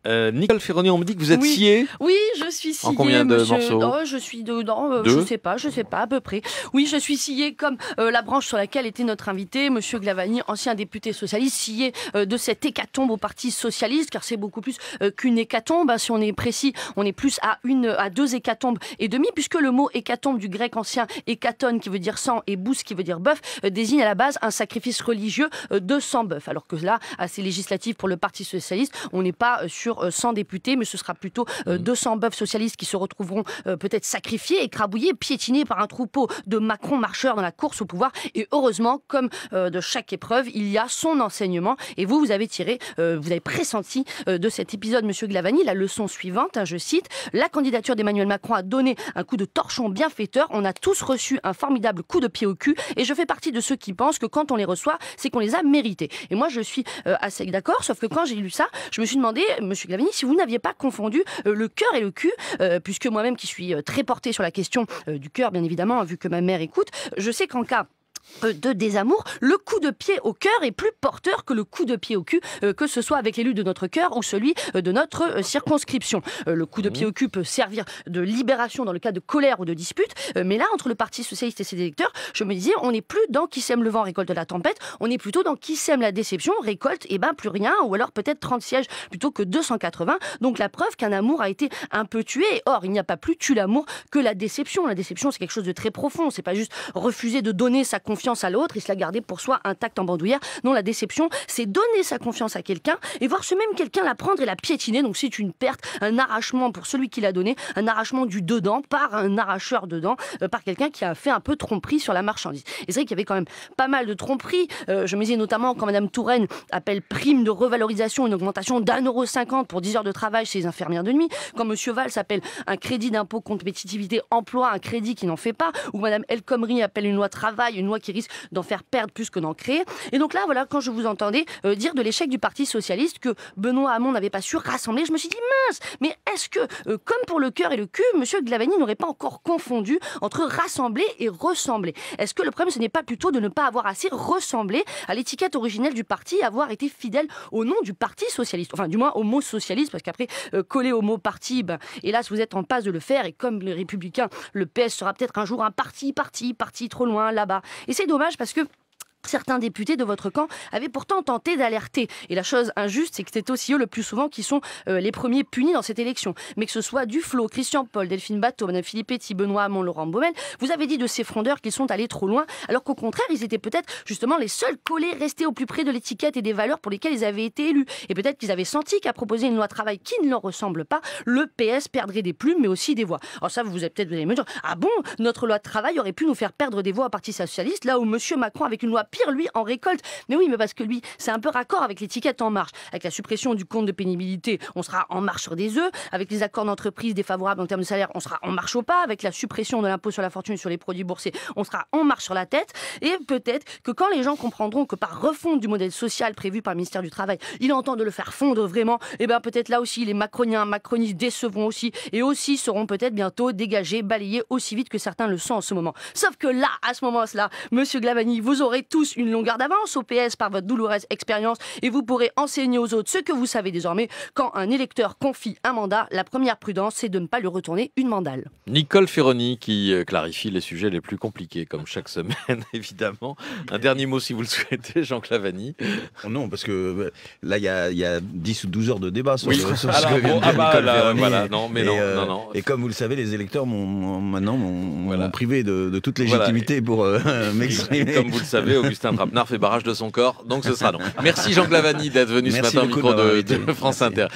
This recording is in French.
Nicole Ferroni, on me dit que vous êtes Oui. sciée. Oui, je suis sciée. En combien de monsieur... morceaux? Oh, je suis dedans, Deux. je sais pas, à peu près. Oui, je suis sciée comme la branche sur laquelle était notre invité, monsieur Glavany, ancien député socialiste, scié de cette hécatombe au Parti socialiste, car c'est beaucoup plus qu'une hécatombe. Hein, si on est précis, on est plus à deux hécatombes et demi, puisque le mot hécatombe du grec ancien hécaton, qui veut dire sang, et bous, qui veut dire bœuf, désigne à la base un sacrifice religieux de 100 bœufs. Alors que là, à ces législatives pour le Parti socialiste, on n'est pas sur 100 députés, mais ce sera plutôt 200 bœufs socialistes qui se retrouveront peut-être sacrifiés, écrabouillés, piétinés par un troupeau de Macron marcheurs dans la course au pouvoir. Et heureusement, comme de chaque épreuve, il y a son enseignement. Et vous avez tiré, vous avez pressenti de cet épisode, monsieur Glavany, la leçon suivante, hein, je cite: la candidature d'Emmanuel Macron a donné un coup de torchon bienfaiteur. On a tous reçu un formidable coup de pied au cul. Et je fais partie de ceux qui pensent que quand on les reçoit, c'est qu'on les a mérités. Et moi, je suis assez d'accord, sauf que quand j'ai lu ça, je me suis demandé, monsieur Glavany, si vous n'aviez pas confondu le cœur et le cul, puisque moi-même qui suis très portée sur la question du cœur, bien évidemment, vu que ma mère écoute, je sais qu'en cas de désamour, le coup de pied au cœur est plus porteur que le coup de pied au cul, que ce soit avec l'élu de notre cœur ou celui de notre circonscription. Le coup de pied au cul peut servir de libération dans le cas de colère ou de dispute, mais là, entre le Parti socialiste et ses électeurs, je me disais, on n'est plus dans qui sème le vent récolte la tempête, on est plutôt dans qui sème la déception récolte plus rien, ou alors peut-être 30 sièges plutôt que 280. Donc la preuve qu'un amour a été un peu tué. Or, il n'y a pas plus tue l'amour que la déception. La déception, c'est quelque chose de très profond. C'est pas juste refuser de donner sa confiance à l'autre et se la garder pour soi intacte en bandoulière. Non, la déception, c'est donner sa confiance à quelqu'un et voir ce même quelqu'un la prendre et la piétiner. Donc c'est une perte, un arrachement pour celui qui l'a donné, un arrachement du dedans par un arracheur dedans, par quelqu'un qui a fait un peu tromperie sur la marchandise. Et c'est vrai qu'il y avait quand même pas mal de tromperies. Je me disais notamment quand Madame Touraine appelle prime de revalorisation une augmentation d'1,50 € pour 10 heures de travail chez les infirmières de nuit, quand Monsieur Valls appelle un crédit d'impôt compétitivité emploi un crédit qui n'en fait pas, ou Madame El Khomri appelle une loi travail, une loi qui risque d'en faire perdre plus que d'en créer. Et donc là, voilà, quand je vous entendais dire de l'échec du Parti socialiste, que Benoît Hamon n'avait pas su rassembler, je me suis dit, mince, mais est-ce que, comme pour le cœur et le cul, monsieur Glavany n'aurait pas encore confondu entre rassembler et ressembler? Est-ce que le problème, ce n'est pas plutôt de ne pas avoir assez ressemblé à l'étiquette originelle du parti, avoir été fidèle au nom du Parti socialiste, enfin du moins au mot socialiste, parce qu'après, coller au mot parti, hélas, vous êtes en passe de le faire, et comme les Républicains, le PS sera peut-être un jour un parti trop loin là-bas. Et c'est dommage parce que certains députés de votre camp avaient pourtant tenté d'alerter. Et la chose injuste, c'est que c'est aussi eux le plus souvent qui sont les premiers punis dans cette élection. Mais que ce soit Duflot, Christian Paul, Delphine Batho, Madame Filippetti, Benoît Hamon, Laurent Baumel, vous avez dit de ces frondeurs qu'ils sont allés trop loin, alors qu'au contraire, ils étaient peut-être justement les seuls collés, restés au plus près de l'étiquette et des valeurs pour lesquelles ils avaient été élus. Et peut-être qu'ils avaient senti qu'à proposer une loi travail qui ne leur ressemble pas, le PS perdrait des plumes, mais aussi des voix. Alors ça, vous allez me dire, ah bon, notre loi de travail aurait pu nous faire perdre des voix au Parti socialiste, là où Monsieur Macron, avec une loi pire, lui, en récolte. Mais oui, mais parce que lui, c'est un peu raccord avec l'étiquette En Marche. Avec la suppression du compte de pénibilité, on sera en marche sur des œufs. Avec les accords d'entreprise défavorables en termes de salaire, on sera en marche au pas. Avec la suppression de l'impôt sur la fortune et sur les produits boursiers, on sera en marche sur la tête. Et peut-être que quand les gens comprendront que par refonte du modèle social prévu par le ministère du Travail, il entend de le faire fondre vraiment, et bien peut-être là aussi, les macronistes décevront aussi, et aussi seront peut-être bientôt dégagés, balayés aussi vite que certains le sont en ce moment. Sauf que là, à ce moment-là, monsieur Glavany, vous aurez tous une longueur d'avance au PS par votre douloureuse expérience et vous pourrez enseigner aux autres ce que vous savez désormais. Quand un électeur confie un mandat, la première prudence, c'est de ne pas lui retourner une mandale. Nicole Ferroni qui clarifie les sujets les plus compliqués, comme chaque semaine, évidemment. Un dernier mot, si vous le souhaitez, Jean Glavany. Non, parce que là, il y a 10 ou 12 heures de débat sur, Oui. sur ce Alors, que vient de dire Nicole Ferroni. voilà, non, mais non. Et comme vous le savez, les électeurs m'ont privé de toute légitimité pour m'exprimer. Comme vous le savez, Augustin Trapenard fait barrage de son corps, donc ce sera non. Merci Jean Glavany d'être venu ce matin au beaucoup micro de m'avoir invité. de France Inter.